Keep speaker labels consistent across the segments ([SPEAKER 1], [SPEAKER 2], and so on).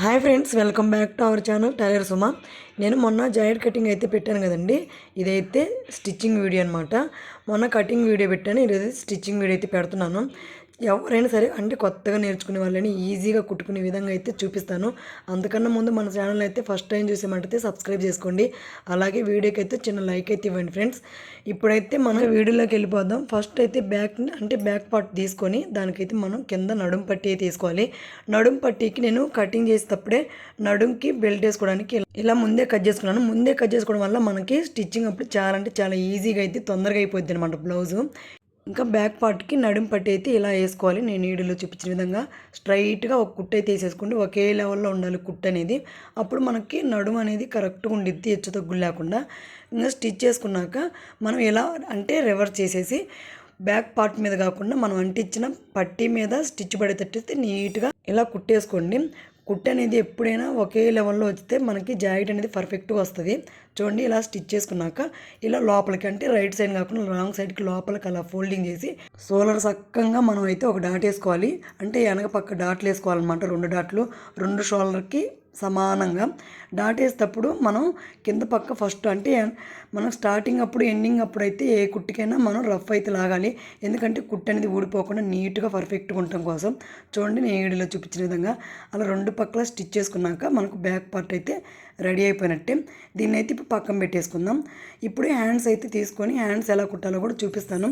[SPEAKER 1] Hi friends, welcome back to our channel tailor Suma. నేను మొన్న joint cutting అయితే పెట్టాను కదండి. ఇదైతే స్టిచ్చింగ్ వీడియో అనమాట. మొన్న కటింగ్ వీడియో పెట్టాను, ఈరోజు స్టిచ్చింగ్ వీడియో అయితే పెడుతున్నాను. ఎవరైనా సరే అంటే కొత్తగా నేర్చుకునే వాళ్ళని ఈజీగా కుట్టుకునే విధంగా అయితే చూపిస్తాను. అందుకన్నా ముందు మన ఛానల్ అయితే ఫస్ట్ టైం చూసేమంటే సబ్స్క్రైబ్ చేసుకోండి. అలాగే వీడియోకి అయితే చిన్న లైక్ అయితే ఇవ్వండి ఫ్రెండ్స్. ఇప్పుడైతే మనం వీడియోలోకి వెళ్ళిపోదాం. ఫస్ట్ అయితే బ్యాక్ పార్ట్ తీసుకొని దానికైతే మనం కింద నడుం పట్టీ తీసుకోవాలి. నడుం పట్టీకి నేను కటింగ్ చేసేటప్పుడే నడుంకి బెల్ట్ వేసుకోవడానికి ఇలా ముందే కట్ చేసుకున్నాను. ముందే కట్ చేసుకోవడం వల్ల మనకి స్టిచ్చింగ్ అప్పుడు చాలా అంటే చాలా ఈజీగా అయితే తొందరగా అయిపోద్ది అనమాట బ్లౌజు. ఇంకా బ్యాక్ పార్ట్కి నడుం పట్టి అయితే ఇలా వేసుకోవాలి. నేను వీడియోలో చూపించిన విధంగా స్ట్రైట్గా ఒక కుట్టు అయితే వేసేసుకోండి. ఒకే లెవెల్లో ఉండాలి కుట్టు అనేది. అప్పుడు మనకి నడుం అనేది కరెక్ట్గా ఉండిద్ది, హెచ్చు తగ్గులు లేకుండా. ఇంకా స్టిచ్ చేసుకున్నాక మనం ఎలా అంటే రివర్స్ చేసేసి బ్యాక్ పార్ట్ మీద కాకుండా మనం అంటించిన పట్టీ మీద స్టిచ్ పడేటట్టు నీట్గా ఇలా కుట్టేసుకోండి. కుట్టు అనేది ఎప్పుడైనా ఒకే లెవెల్లో వస్తే మనకి జాకెట్ అనేది పర్ఫెక్ట్గా వస్తుంది. చూడండి, ఇలా స్టిచ్ చేసుకున్నాక ఇలా లోపలికి అంటే రైట్ సైడ్ కాకుండా రాంగ్ సైడ్కి లోపలికి అలా ఫోల్డింగ్ చేసి షోల్డర్ చక్కగా మనం అయితే ఒక డాట్ వేసుకోవాలి. అంటే వెనక పక్క డాట్లు వేసుకోవాలన్నమాట. 2 డాట్లు 2 షోల్డర్కి సమానంగా డాట్ వేసేటప్పుడు మనం కింద పక్క ఫస్ట్ అంటే మనం స్టార్టింగ్ అప్పుడు ఎండింగ్ అప్పుడు అయితే ఏ కుట్టుకైనా మనం రఫ్ అయితే లాగాలి. ఎందుకంటే కుట్టు అనేది ఊడిపోకుండా నీట్గా పర్ఫెక్ట్గా ఉండటం కోసం. చూడండి, నేను వీడియోలో చూపించిన విధంగా అలా 2 పక్కల స్టిచ్ చేసుకున్నాక మనకు బ్యాక్ పార్ట్ అయితే రెడీ అయిపోయినట్టే. దీన్ని అయితే ఇప్పుడు పక్కన పెట్టేసుకుందాం. ఇప్పుడు హ్యాండ్స్ అయితే తీసుకొని హ్యాండ్స్ ఎలా కుట్టాలో కూడా చూపిస్తాను.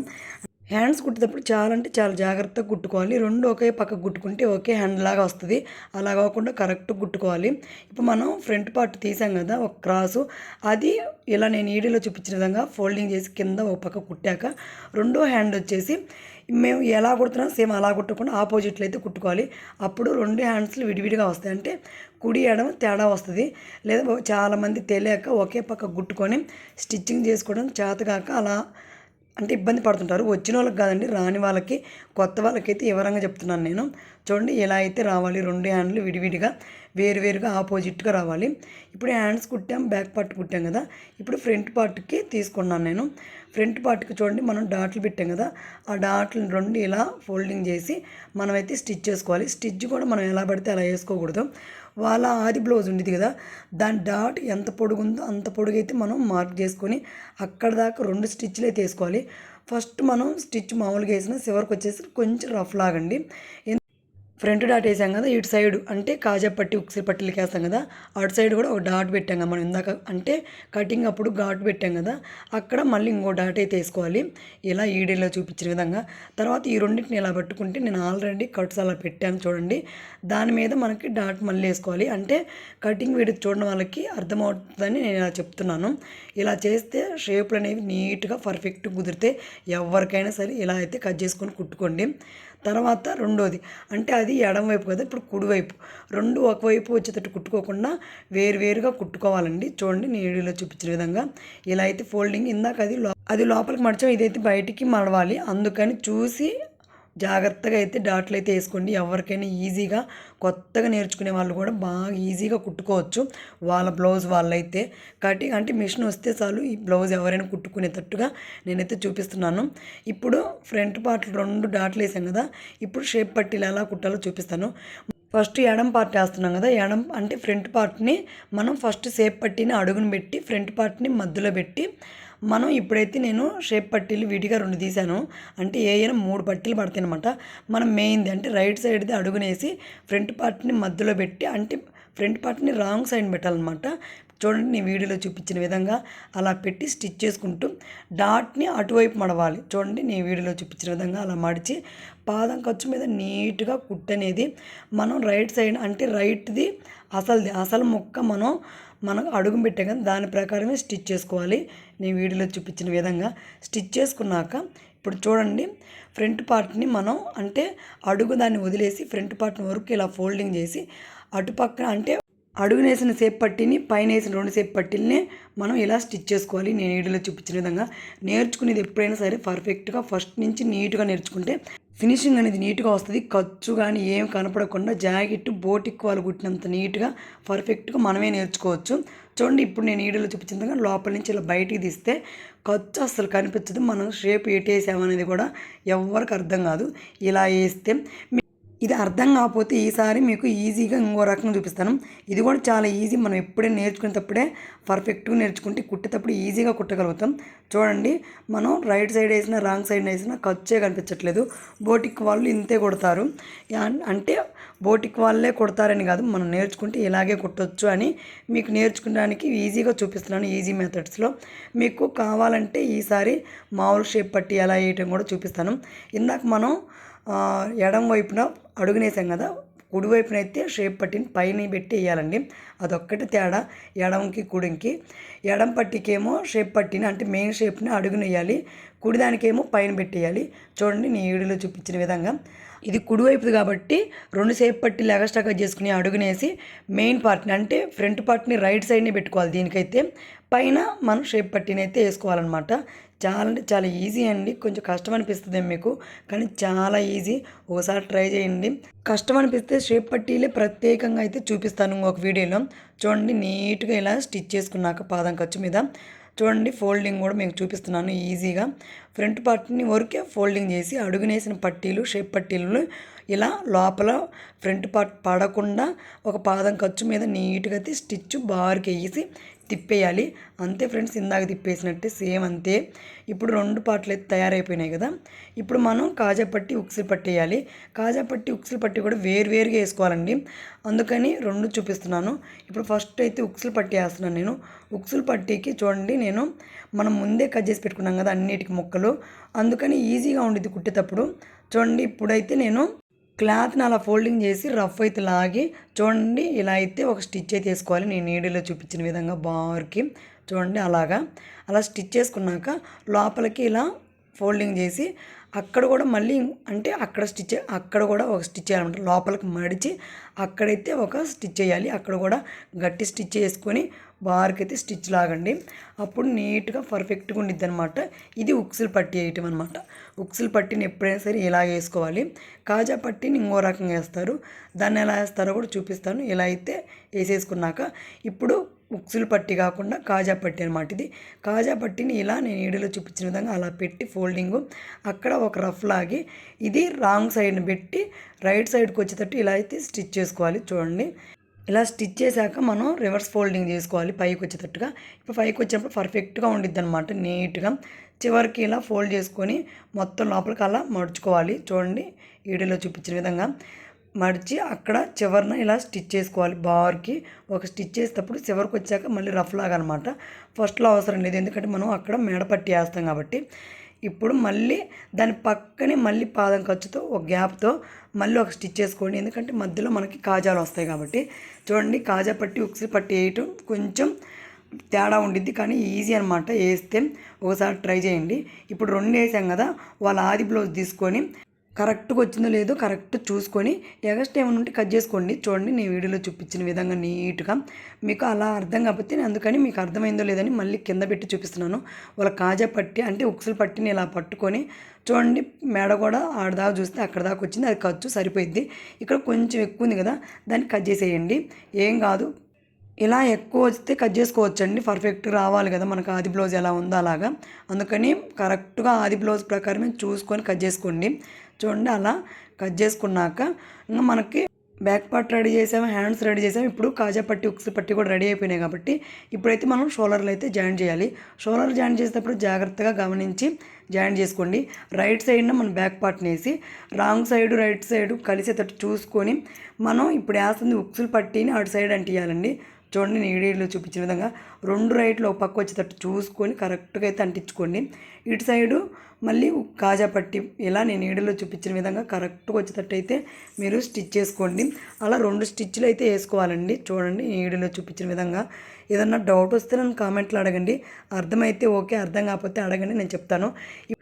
[SPEAKER 1] హ్యాండ్స్ కుట్టేటప్పుడు చాలా అంటే చాలా జాగ్రత్తగా కుట్టుకోవాలి. 2 ఒకే పక్క కుట్టుకుంటే ఒకే హ్యాండ్ లాగా వస్తుంది. అలా కాకుండా కరెక్ట్గా కుట్టుకోవాలి. ఇప్పుడు మనం ఫ్రంట్ పార్ట్ తీసాం కదా, ఒక క్రాసు అది ఇలా నేను వీడియోలో చూపించిన విధంగా ఫోల్డింగ్ చేసి కింద ఒక పక్క కుట్టాక రెండో హ్యాండ్ వచ్చేసి మేము ఎలా కుడుతున్నాం సేమ్ అలా కుట్టకుండా ఆపోజిట్లో అయితే కుట్టుకోవాలి. అప్పుడు 2 హ్యాండ్స్లు విడివిడిగా వస్తాయి. అంటే కుడి ఎడమ తేడా వస్తుంది. లేదా చాలామంది తెలియక ఒకే పక్క కుట్టుకొని స్టిచ్చింగ్ చేసుకోవడం చేతగాక అలా అంటే ఇబ్బంది పడుతుంటారు. వచ్చిన వాళ్ళకి కాదండి, రాని వాళ్ళకి కొత్త వాళ్ళకైతే వివరంగా చెప్తున్నాను నేను. చూడండి, ఎలా అయితే రావాలి. 2 హ్యాండ్లు విడివిడిగా వేరువేరుగా ఆపోజిట్గా రావాలి. ఇప్పుడు హ్యాండ్స్ కుట్టాం, బ్యాక్ పార్ట్ కుట్టాం కదా. ఇప్పుడు ఫ్రంట్ పార్ట్కి తీసుకున్నాను నేను. ఫ్రంట్ పార్ట్కి చూడండి, మనం డాట్లు పెట్టాం కదా, ఆ డాట్లు 2 ఇలా ఫోల్డింగ్ చేసి మనమైతే స్టిచ్ చేసుకోవాలి. స్టిచ్ కూడా మనం ఎలా పడితే అలా వేసుకోకూడదు. వాళ్ళ ఆది బ్లౌజ్ ఉండేది కదా, దాని డాట్ ఎంత పొడుగు ఉందో అంత పొడుగు అయితే మనం మార్క్ చేసుకొని అక్కడ దాకా 2 స్టిచ్లు అయితే వేసుకోవాలి. ఫస్ట్ మనం స్టిచ్ మామూలుగా వేసిన చివరికి వచ్చేసి కొంచెం రఫ్ లాగండి. ఫ్రంట్ డాట్ వేసాం కదా, ఇటు సైడ్ అంటే కాజా పట్టి ఉక్సి పట్టీలకి వేస్తాం కదా, అటు సైడ్ కూడా ఒక డాట్ పెట్టాం కదా మనం ఇందాక అంటే కటింగ్ అప్పుడు ఘాట్ పెట్టాం కదా, అక్కడ మళ్ళీ ఇంకో డాట్ అయితే వేసుకోవాలి. ఇలా ఈడీలో చూపించిన విధంగా. తర్వాత ఈ రెండింటిని ఇలా పట్టుకుంటే నేను ఆల్రెడీ కట్స్ అలా పెట్టాను చూడండి, దాని మీద మనకి డాట్ మళ్ళీ వేసుకోవాలి. అంటే కటింగ్ వీడియో చూడడం వాళ్ళకి అర్థమవుతుందని నేను ఇలా చెప్తున్నాను. ఇలా చేస్తే షేపులు అనేవి నీట్గా పర్ఫెక్ట్గా కుదిరితే ఎవరికైనా సరే ఇలా అయితే కట్ చేసుకొని కుట్టుకోండి. తర్వాత రెండోది అంటే అది ఎడం వైపు కదా, ఇప్పుడు కుడివైపు 2 ఒకవైపు వచ్చేటట్టు కుట్టుకోకుండా వేరువేరుగా కుట్టుకోవాలండి. చూడండి, నేను వీడియోలో చూపించిన విధంగా ఇలా అయితే ఫోల్డింగ్ ఇందాక అది లోపలికి మడచాం, ఇదైతే బయటికి మడవాలి. అందుకని చూసి జాగ్రత్తగా అయితే డాట్లు అయితే వేసుకోండి. ఎవరికైనా ఈజీగా కొత్తగా నేర్చుకునే వాళ్ళు కూడా బాగా ఈజీగా కుట్టుకోవచ్చు. వాళ్ళ బ్లౌజ్ వాళ్ళైతే కటింగ్ అంటే మిషన్ వస్తే చాలు ఈ బ్లౌజ్ ఎవరైనా కుట్టుకునేటట్టుగా నేనైతే చూపిస్తున్నాను. ఇప్పుడు ఫ్రంట్ పార్ట్ 2 డాట్లు వేసాం కదా, ఇప్పుడు షేప్ పట్టీలు ఎలా కుట్టాలో చూపిస్తాను. ఫస్ట్ ఎడం పార్ట్ వేస్తున్నాం కదా, ఎడం అంటే ఫ్రంట్ పార్ట్ని మనం ఫస్ట్ షేప్ పట్టీని అడుగును పెట్టి ఫ్రంట్ పార్ట్ని మధ్యలో పెట్టి మనం ఇప్పుడైతే నేను షేప్ పట్టీలు విడిగా 2 తీసాను. అంటే ఏమైనా 3 పట్టీలు పడతాయి అనమాట. మనం మెయిన్ది అంటే రైట్ సైడ్ది అడుగునేసి ఫ్రంట్ పార్ట్ని మధ్యలో పెట్టి అంటే ఫ్రంట్ పార్ట్ని రాంగ్ సైడ్ పెట్టాలన్నమాట. చూడండి, నేను వీడియోలో చూపించిన విధంగా అలా పెట్టి స్టిచ్ చేసుకుంటూ డాట్ని అటువైపు మడవాలి. చూడండి, నేను వీడియోలో చూపించిన విధంగా అలా మడిచి పాదం ఖర్చు మీద నీట్గా కుట్టు అనేది మనం రైట్ సైడ్ అంటే రైట్ది అసలు ముక్క మనకు అడుగు పెట్టే కదా, దాని ప్రకారమే స్టిచ్ చేసుకోవాలి. నేను వీడియోలో చూపించిన విధంగా స్టిచ్ చేసుకున్నాక ఇప్పుడు చూడండి, ఫ్రంట్ పార్ట్ని మనం అంటే అడుగు దాన్ని వదిలేసి ఫ్రంట్ పార్ట్ని వరకు ఇలా ఫోల్డింగ్ చేసి అటుపక్కన అంటే అడుగునేసిన సేప్ పట్టీని పైన వేసిన 2 సేప్ పట్టీలని మనం ఇలా స్టిచ్ చేసుకోవాలి. నేను వీడియోలో చూపించిన విధంగా నేర్చుకునేది ఎప్పుడైనా సరే పర్ఫెక్ట్గా ఫస్ట్ నుంచి నీట్గా నేర్చుకుంటే ఫినిషింగ్ అనేది నీట్గా వస్తుంది. ఖర్చు కానీ ఏం కనపడకుండా జాకెట్ బోటిక్ వాళ్ళు కుట్టినంత నీట్గా పర్ఫెక్ట్గా మనమే నేర్చుకోవచ్చు. చూడండి, ఇప్పుడు నేను వీడియోలో చూపించిన విధంగా లోపల నుంచి ఇలా బయటికి తీస్తే ఖర్చు అస్సలు కనిపించదు. మనం షేప్ ఎటు వేసామనేది కూడా ఎవరికి అర్థం కాదు. ఇలా వేస్తే ఇది అర్థం కాకపోతే ఈసారి మీకు ఈజీగా ఇంకో రకంగా చూపిస్తాను. ఇది కూడా చాలా ఈజీ. మనం ఎప్పుడే నేర్చుకునేటప్పుడే పర్ఫెక్ట్గా నేర్చుకుంటే కుట్టేటప్పుడు ఈజీగా కుట్టగలుగుతాం. చూడండి, మనం రైట్ సైడ్ వేసినా రాంగ్ సైడ్ వేసినా ఖర్చే కనిపించట్లేదు. బోటిక్ వాళ్ళు ఇంతే కొడతారు. అంటే బోటిక్ వాళ్ళే కొడతారని కాదు, మనం నేర్చుకుంటే ఇలాగే కుట్టొచ్చు అని మీకు నేర్చుకోవడానికి ఈజీగా చూపిస్తున్నాను. ఈజీ మెథడ్స్లో మీకు కావాలంటే ఈసారి మామూలు షేప్ పట్టి ఎలా వేయటం కూడా చూపిస్తాను. ఇందాక మనం ఎడం వైపున అడుగునేసాం కదా, కుడివైపున అయితే షేప్ పట్టిని పైన పెట్టి వేయాలండి. అదొక్కటి తేడా ఎడంకి కుడికి. ఎడం పట్టికేమో షేప్ పట్టిని అంటే మెయిన్ షేప్ని అడుగునేయాలి, కుడిదానికేమో పైన పెట్టేయాలి. చూడండి, నీ వీడియోలో చూపించిన విధంగా. ఇది కుడివైపుది కాబట్టి 2 షేప్ పట్టీలు ఎగస్ట్రాగా చేసుకుని అడుగునేసి మెయిన్ పార్ట్ని అంటే ఫ్రంట్ పార్ట్ని రైట్ సైడ్ని పెట్టుకోవాలి. దీనికైతే పైన మనం షేప్ పట్టీని అయితే వేసుకోవాలన్నమాట. చాలా అంటే చాలా ఈజీ అండి. కొంచెం కష్టం అనిపిస్తుంది మీకు, కానీ చాలా ఈజీ. ఒకసారి ట్రై చేయండి. కష్టం అనిపిస్తే షేప్ పట్టీలే ప్రత్యేకంగా అయితే చూపిస్తాను ఇంకొక వీడియోలో. చూడండి, నీట్గా ఇలా స్టిచ్ చేసుకున్నాక పాదం ఖర్చు మీద చూడండి, ఫోల్డింగ్ కూడా మీకు చూపిస్తున్నాను ఈజీగా. ఫ్రంట్ పార్ట్ని వరకే ఫోల్డింగ్ చేసి అడుగునేసిన పట్టీలు షేప్ పట్టీలు ఇలా లోపల ఫ్రంట్ పార్ట్ పడకుండా ఒక పాదం ఖర్చు మీద నీట్గా అయితే స్టిచ్ బార్కి వేసి తిప్పేయాలి. అంతే ఫ్రెండ్స్, ఇందాక తిప్పేసినట్టే సేమ్ అంతే. ఇప్పుడు 2 పార్ట్లు అయితే తయారైపోయినాయి కదా. ఇప్పుడు మనం కాజా పట్టి ఉక్సులు పట్టి వేయాలి. కాజా పట్టి ఉక్సులు పట్టి కూడా వేరువేరుగా వేసుకోవాలండి. అందుకని 2 చూపిస్తున్నాను. ఇప్పుడు ఫస్ట్ అయితే ఉక్సులు పట్టి వేస్తున్నాను నేను. ఉక్సులు పట్టీకి చూడండి, నేను మనం ముందే కట్ చేసి పెట్టుకున్నాం కదా అన్నిటికి ముక్కలు, అందుకని ఈజీగా ఉండేది కుట్టేటప్పుడు. చూడండి, ఇప్పుడైతే నేను క్లాత్ని అలా ఫోల్డింగ్ చేసి రఫ్ అయితే లాగి చూడండి, ఇలా అయితే ఒక స్టిచ్ అయితే వేసుకోవాలి. నేను నీడిలో చూపించిన విధంగా బార్కి చూడండి అలా స్టిచ్ చేసుకున్నాక లోపలికి ఇలా ఫోల్డింగ్ చేసి అక్కడ కూడా మళ్ళీ అంటే అక్కడ కూడా ఒక స్టిచ్ చేయాలన్నమాట. లోపలికి మడిచి అక్కడైతే ఒక స్టిచ్ చేయాలి. అక్కడ కూడా గట్టి స్టిచ్ వేసుకొని బార్కి అయితే స్టిచ్ లాగండి. అప్పుడు నీట్గా పర్ఫెక్ట్గా ఉండిద్ది అనమాట. ఇది ఉక్సులు పట్టి వేయటం అనమాట. ఉక్సులు పట్టిని ఎప్పుడైనా సరే ఇలా వేసుకోవాలి. కాజా పట్టిని ఇంకో రకంగా వేస్తారు, దాన్ని ఎలా వేస్తారో కూడా చూపిస్తాను. ఇలా అయితే వేసేసుకున్నాక ఇప్పుడు ఉక్సులు పట్టి కాకుండా కాజా పట్టి అనమాట. ఇది కాజా పట్టిని ఇలా నేను వీడియోలో చూపించిన విధంగా అలా పెట్టి ఫోల్డింగు అక్కడ ఒక రఫ్ లాగి ఇది రాంగ్ సైడ్ని పెట్టి రైట్ సైడ్కి వచ్చేటట్టు ఇలా అయితే స్టిచ్ చేసుకోవాలి. చూడండి, ఇలా స్టిచ్ చేశాక మనం రివర్స్ ఫోల్డింగ్ చేసుకోవాలి పైకి వచ్చేటట్టుగా. ఇప్పుడు పైకి వచ్చినప్పుడు పర్ఫెక్ట్గా ఉండిద్ది అనమాట. నీట్గా చివరికి ఇలా ఫోల్డ్ చేసుకొని మొత్తం లోపలికి అలా మడుచుకోవాలి. చూడండి, వీడియోలో చూపించిన విధంగా మడిచి అక్కడ చివరిన ఇలా స్టిచ్ చేసుకోవాలి. బార్కి ఒక స్టిచ్ చేసేటప్పుడు చివరికి వచ్చాక మళ్ళీ రఫ్ లాగా అనమాట. ఫస్ట్లో అవసరం లేదు, ఎందుకంటే మనం అక్కడ మెడ పట్టి వేస్తాం కాబట్టి. ఇప్పుడు మళ్ళీ దాని పక్కనే మళ్ళీ పాదం ఖర్చుతో ఒక గ్యాప్తో మళ్ళీ ఒక స్టిచ్ చేసుకోండి, ఎందుకంటే మధ్యలో మనకి కాజాలు వస్తాయి కాబట్టి. చూడండి, కాజా పట్టి ఉక్సులు పట్టి వేయటం కొంచెం తేడా ఉండిద్ది, కానీ ఈజీ అనమాట. వేస్తే ఒకసారి ట్రై చేయండి. ఇప్పుడు 2 వేసాం కదా, వాళ్ళ ఆది బ్లౌజ్ తీసుకొని కరెక్ట్గా వచ్చిందో లేదో కరెక్ట్ చూసుకొని ఎగస్ట్రా ఏమైనా ఉంటే కట్ చేసుకోండి. చూడండి, నేను వీడియోలో చూపించిన విధంగా నీట్గా. మీకు అలా అర్థం కాకపోతే అందుకని మీకు అర్థమైందో లేదని మళ్ళీ కింద పెట్టి చూపిస్తున్నాను. వాళ్ళ కాజా పట్టి అంటే ఉక్సులు పట్టిని ఇలా పట్టుకొని చూడండి, మెడ కూడా ఆడదాకా చూస్తే అక్కడ దాకా వచ్చింది, అది ఖర్చు సరిపోయిద్ది. ఇక్కడ కొంచెం ఎక్కువ ఉంది కదా, దాన్ని కట్ చేసేయండి, ఏం కాదు. ఇలా ఎక్కువ వస్తే కట్ చేసుకోవచ్చండి, పర్ఫెక్ట్గా రావాలి కదా మనకు ఆది బ్లౌజ్ ఎలా ఉందో అలాగా. అందుకని కరెక్ట్గా ఆది బ్లౌజ్ ప్రకారమే చూసుకొని కట్ చేసుకోండి. చూడండి, అలా కట్ చేసుకున్నాక ఇంకా మనకి బ్యాక్ పార్ట్ రెడీ చేసాము, హ్యాండ్స్ రెడీ చేసాము. ఇప్పుడు కాజా పట్టి ఉక్సులు పట్టి కూడా రెడీ అయిపోయినాయి కాబట్టి ఇప్పుడైతే మనం షోల్డర్లు అయితే జాయిన్ చేయాలి. షోల్డర్ జాయిన్ చేసేటప్పుడు జాగ్రత్తగా గమనించి జాయిన్ చేసుకోండి. రైట్ సైడ్న మనం బ్యాక్ పార్ట్ని వేసి రాంగ్ సైడ్ రైట్ సైడ్ కలిసేటట్టు చూసుకొని మనం ఇప్పుడు వేస్తుంది ఉక్సులు పట్టిని అటు సైడ్ అంటియాలండి. చూడండి, నేను వీడియోలో చూపించిన విధంగా 2 రైట్లు ఒక పక్క వచ్చేటట్టు చూసుకొని కరెక్ట్గా అయితే అంటించుకోండి. ఇటు సైడు మళ్ళీ కాజా పట్టి ఇలా నేను వీడియోలో చూపించిన విధంగా కరెక్ట్గా వచ్చేటట్టు అయితే మీరు స్టిచ్ చేసుకోండి. అలా 2 స్టిచ్లు అయితే వేసుకోవాలండి. చూడండి, ఈ వీడియోలో చూపించిన విధంగా. ఏదన్నా డౌట్ వస్తే నన్ను కామెంట్లో అడగండి. అర్థమైతే ఓకే, అర్థం కాకపోతే అడగండి, నేను చెప్తాను.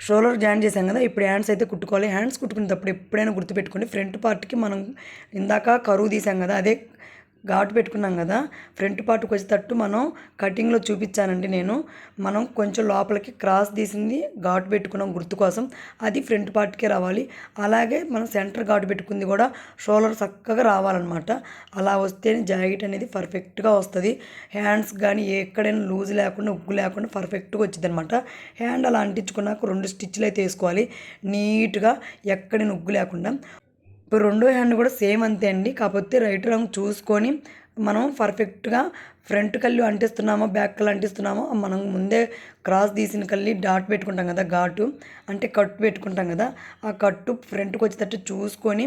[SPEAKER 1] షోల్డర్ జాయిన్ చేశాం కదా, ఇప్పుడు హ్యాండ్స్ అయితే కుట్టుకోవాలి. హ్యాండ్స్ కుట్టుకునేటప్పుడు ఎప్పుడైనా గుర్తుపెట్టుకోండి, ఫ్రంట్ పార్ట్కి మనం ఇందాక కరువు తీసాం కదా, అదే ఘాటు పెట్టుకున్నాం కదా, ఫ్రంట్ పార్ట్కి వచ్చేటట్టు మనం కటింగ్లో చూపించానండి నేను. మనం కొంచెం లోపలికి క్రాస్ తీసింది ఘాటు పెట్టుకున్నాం గుర్తు కోసం, అది ఫ్రంట్ పార్ట్కే రావాలి. అలాగే మనం సెంటర్ ఘాటు పెట్టుకుంది కూడా షోల్డర్ చక్కగా రావాలన్నమాట. అలా వస్తేనే జాకెట్ అనేది పర్ఫెక్ట్గా వస్తుంది. హ్యాండ్స్ కానీ ఎక్కడైనా లూజ్ లేకుండా ఉగ్గు లేకుండా పర్ఫెక్ట్గా వచ్చింది అనమాట. హ్యాండ్ అలా అంటించుకున్నాక 2 స్టిచ్లు అయితే వేసుకోవాలి నీట్గా, ఎక్కడైనా ఉగ్గు లేకుండా. ఇప్పుడు రెండో హ్యాండ్ కూడా సేమ్ అంతే అండి. కాకపోతే రైట్ రాంగ్ చూసుకొని మనం పర్ఫెక్ట్గా ఫ్రంట్ కళ్ళు అంటిస్తున్నామో బ్యాక్ కళ్ళు అంటిస్తున్నామో మనం ముందే క్రాస్ తీసిన కళ్ళి డాట్ పెట్టుకుంటాం కదా, ఘాటు అంటే కట్టు పెట్టుకుంటాం కదా, ఆ కట్టు ఫ్రంట్కి వచ్చేటట్టు చూసుకొని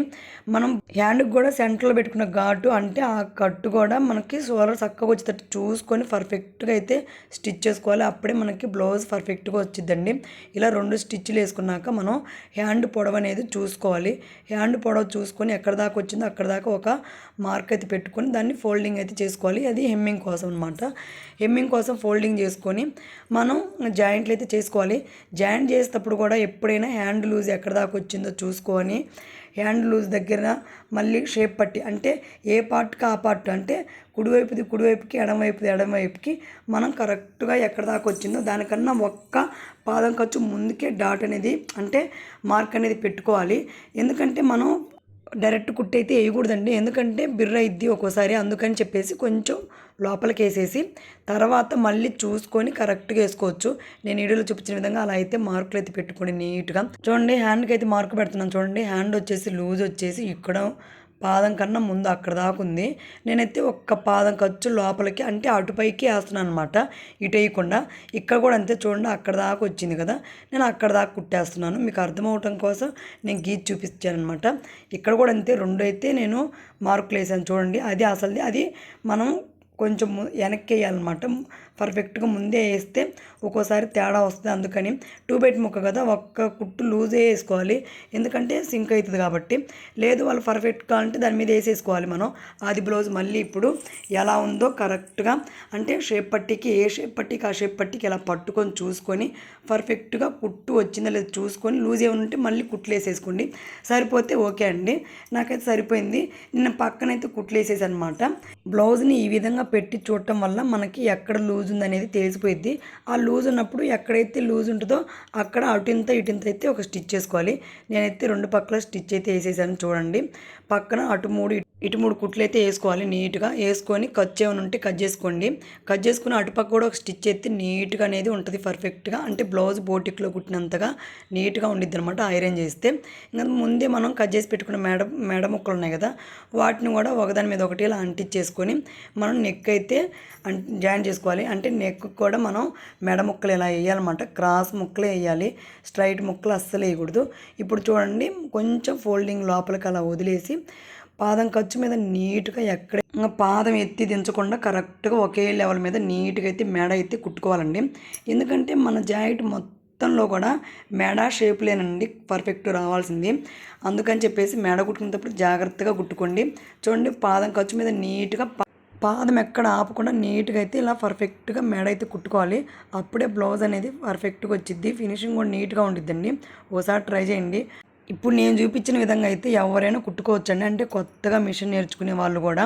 [SPEAKER 1] మనం హ్యాండ్కి కూడా సెంటర్లో పెట్టుకున్న ఘాటు అంటే ఆ కట్టు కూడా మనకి షోల్డర్ చక్కగా వచ్చేటట్టు చూసుకొని పర్ఫెక్ట్గా అయితే స్టిచ్ చేసుకోవాలి. అప్పుడే మనకి బ్లౌజ్ పర్ఫెక్ట్గా వచ్చిద్దండి. ఇలా 2 స్టిచ్లు వేసుకున్నాక మనం హ్యాండ్ పొడవు అనేది చూసుకోవాలి. హ్యాండ్ పొడవు చూసుకొని ఎక్కడ దాకా వచ్చిందో అక్కడ దాకా ఒక మార్క్ అయితే పెట్టుకొని దాన్ని ఫోల్డింగ్ అయితే చేసుకోవాలి. అది హెమ్మింగ్ కోసం అనమాట. హెమ్మింగ్ కోసం ఫోల్డింగ్ చేసుకొని మనం జాయింట్లు అయితే చేసుకోవాలి. జాయింట్ చేసేటప్పుడు కూడా ఎప్పుడైనా హ్యాండ్ లూజ్ ఎక్కడ దాకా వచ్చిందో చూసుకొని హ్యాండ్ లూజ్ దగ్గర మళ్ళీ షేప్ పట్టి అంటే ఏ పార్ట్కి ఆ పార్ట్ అంటే కుడివైపుది కుడివైపుకి ఎడమవైపుకి మనం కరెక్ట్గా ఎక్కడ దాకా వచ్చిందో దానికన్నా ఒక్క పాదం ఖర్చు ముందుకే డాట్ అనేది అంటే మార్క్ అనేది పెట్టుకోవాలి. ఎందుకంటే మనం డైరెక్ట్ కుట్టి అయితే వేయకూడదండి, ఎందుకంటే బిర్ర ఇద్ది ఒక్కోసారి. అందుకని చెప్పేసి కొంచెం లోపలికి వేసేసి తర్వాత మళ్ళీ చూసుకొని కరెక్ట్గా వేసుకోవచ్చు. నేను వీడియోలో చూపించిన విధంగా అలా అయితే మార్కులు అయితే పెట్టుకోండి నీట్గా. చూడండి హ్యాండ్కి అయితే మార్కు పెడుతున్నాను. చూడండి హ్యాండ్ వచ్చేసి లూజ్ వచ్చేసి ఇక్కడ పాదం కన్నా ముందు అక్కడ దాకా ఉంది. నేనైతే ఒక్క పాదం ఖర్చు లోపలికి అంటే అటుపైకి వేస్తున్నాను అనమాట, ఇటు వేయకుండా. ఇక్కడ కూడా అంతే చూడండి, అక్కడ దాకా వచ్చింది కదా, నేను అక్కడ దాకా కుట్టేస్తున్నాను. మీకు అర్థమవటం కోసం నేను గీచి చూపించాను అనమాట. ఇక్కడ కూడా అంతే 2 అయితే నేను మార్కులు వేసాను చూడండి. అది అసలు అది మనం కొంచెం వెనక్కి వేయాలన్నమాట. పర్ఫెక్ట్గా ముందే వేస్తే ఒక్కోసారి తేడా వస్తుంది. అందుకని 2 బెట్ ముక్క కదా, ఒక్క కుట్టు లూజే వేసుకోవాలి, ఎందుకంటే సింక్ అవుతుంది కాబట్టి. లేదు వాళ్ళు పర్ఫెక్ట్గా అంటే దాని మీద వేసేసుకోవాలి మనం. అది బ్లౌజ్ మళ్ళీ ఇప్పుడు ఎలా ఉందో కరెక్ట్గా అంటే షేప్ పట్టీకి ఏ షేప్ పట్టీకి ఆ షేప్ పట్టీకి ఇలా పట్టుకొని చూసుకొని పర్ఫెక్ట్గా కుట్టు వచ్చిందో లేదో చూసుకొని లూజ్ ఏమైనా ఉంటే మళ్ళీ కుట్లు వేసేసుకోండి. సరిపోతే ఓకే అండి, నాకైతే సరిపోయింది. నిన్న పక్కనైతే కుట్లు వేసేసాను అనమాట. బ్లౌజ్ని ఈ విధంగా పెట్టి చూడటం వల్ల మనకి ఎక్కడ లూజ్ ఉందనేది తెలిసిపోయింది. ఆ లూజ్ ఉన్నప్పుడు ఎక్కడైతే లూజ్ ఉంటుందో అక్కడ అటుంత ఇటుంత అయితే ఒక స్టిచ్ చేసుకోవాలి. నేనైతే 2 పక్కల స్టిచ్ అయితే వేసేసాను చూడండి. పక్కన అటు 3 ఇటు 3 కుట్లు అయితే వేసుకోవాలి. నీట్గా వేసుకొని ఖర్చు ఏమైనా ఉంటే కట్ చేసుకోండి. కట్ చేసుకుని అటుపక్క కూడా ఒక స్టిచ్ అయితే నీట్గా అనేది ఉంటుంది పర్ఫెక్ట్గా, అంటే బ్లౌజ్ బోటిక్లో కుట్టినంతగా నీట్గా ఉండిద్ది అనమాట ఐరన్ చేస్తే. ఇంకా ముందే మనం కట్ చేసి పెట్టుకున్న మెడ ముక్కలు ఉన్నాయి కదా, వాటిని కూడా ఒకదాని మీద ఒకటి ఇలా అంటించేసుకొని మనం నెక్ అయితే జాయిన్ చేసుకోవాలి. అంటే నెక్ కూడా మనం మెడ ముక్కలు ఇలా వేయాలన్నమాట, క్రాస్ ముక్కలే వేయాలి, స్ట్రైట్ ముక్కలు అస్సలు వేయకూడదు. ఇప్పుడు చూడండి కొంచెం ఫోల్డింగ్ లోపలికి అలా వదిలేసి పాదం ఖర్చు మీద నీట్గా ఎక్కడ పాదం ఎత్తి దించకుండా కరెక్ట్గా ఒకే లెవెల్ మీద నీట్గా అయితే మెడ అయితే కుట్టుకోవాలండి. ఎందుకంటే మన జాయింట్ మొత్తంలో కూడా మెడ షేప్ లేనండి పర్ఫెక్ట్ రావాల్సింది. అందుకని చెప్పేసి మెడ కుట్టుకునేటప్పుడు జాగ్రత్తగా కుట్టుకోండి. చూడండి పాదం ఖర్చు మీద నీట్గా పాదం ఎక్కడ ఆపకుండా నీట్గా అయితే ఇలా పర్ఫెక్ట్గా మెడ అయితే కుట్టుకోవాలి. అప్పుడే బ్లౌజ్ అనేది పర్ఫెక్ట్గా వచ్చిద్ది, ఫినిషింగ్ కూడా నీట్గా ఉండిద్దండి. ఓసారి ట్రై చేయండి. ఇప్పుడు నేను చూపించిన విధంగా అయితే ఎవరైనా కుట్టుకోవచ్చండి, అంటే కొత్తగా మిషన్ నేర్చుకునే వాళ్ళు కూడా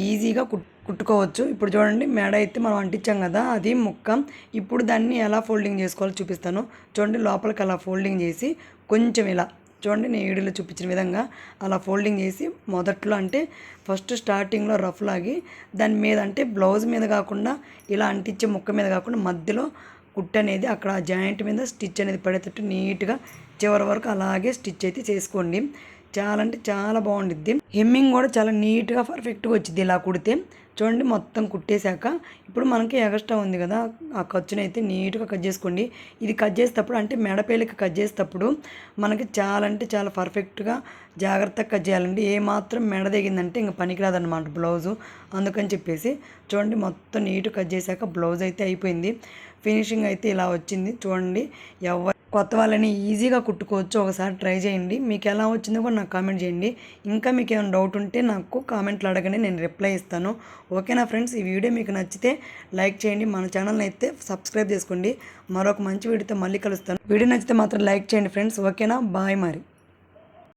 [SPEAKER 1] ఈజీగా కుట్టుకోవచ్చు. ఇప్పుడు చూడండి మెడ అయితే మనం అంటించాం కదా, అది ముక్క. ఇప్పుడు దాన్ని ఎలా ఫోల్డింగ్ చేసుకోవాలో చూపిస్తాను. చూడండి లోపలికి అలా ఫోల్డింగ్ చేసి కొంచెం ఇలా చూడండి నేను వీడియోలో చూపించిన విధంగా అలా ఫోల్డింగ్ చేసి మొదట్లో అంటే ఫస్ట్ స్టార్టింగ్లో రఫ్ లాగి దాని మీద అంటే బ్లౌజ్ మీద కాకుండా ఇలా అంటించే ముక్క మీద కాకుండా మధ్యలో కుట్టు అనేది అక్కడ జాయింట్ మీద స్టిచ్ అనేది పడేటట్టు నీట్గా చివరి వరకు అలాగే స్టిచ్ అయితే చేసుకోండి. చాలా అంటే చాలా బాగుండిద్ది. హెమ్మింగ్ కూడా చాలా నీట్గా పర్ఫెక్ట్గా వచ్చింది ఇలా కుడితే. చూడండి మొత్తం కుట్టేశాక ఇప్పుడు మనకి ఎక్స్ట్రా ఉంది కదా, ఆ ఖర్చుని అయితే నీట్గా కట్ చేసుకోండి. ఇది కట్ చేసేటప్పుడు అంటే మెడపేలికి కట్ చేసేటప్పుడు మనకి చాలా అంటే చాలా పర్ఫెక్ట్గా జాగ్రత్తగా కట్ చేయాలండి. ఏమాత్రం మెడ దిగిందంటే ఇంకా పనికిరాదన్నమాట బ్లౌజు. అందుకని చెప్పేసి చూడండి మొత్తం నీట్గా కట్ చేశాక బ్లౌజ్ అయితే అయిపోయింది. ఫినిషింగ్ అయితే ఇలా వచ్చింది. చూడండి కొత్త వాళ్ళని ఈజీగా కుట్టుకోవచ్చు, ఒకసారి ట్రై చేయండి. మీకు ఎలా వచ్చిందో కూడా నాకు కామెంట్ చేయండి. ఇంకా మీకు ఏమైనా డౌట్ ఉంటే నాకు కామెంట్లు అడగండి, నేను రిప్లై ఇస్తాను. ఓకేనా ఫ్రెండ్స్, ఈ వీడియో మీకు నచ్చితే లైక్ చేయండి, మన ఛానల్ని అయితే సబ్స్క్రైబ్ చేసుకోండి. మరొక మంచి వీడియోతో మళ్ళీ కలుస్తాను. వీడియో నచ్చితే మాత్రం లైక్ చేయండి ఫ్రెండ్స్. ఓకేనా, బాయ్ మరి.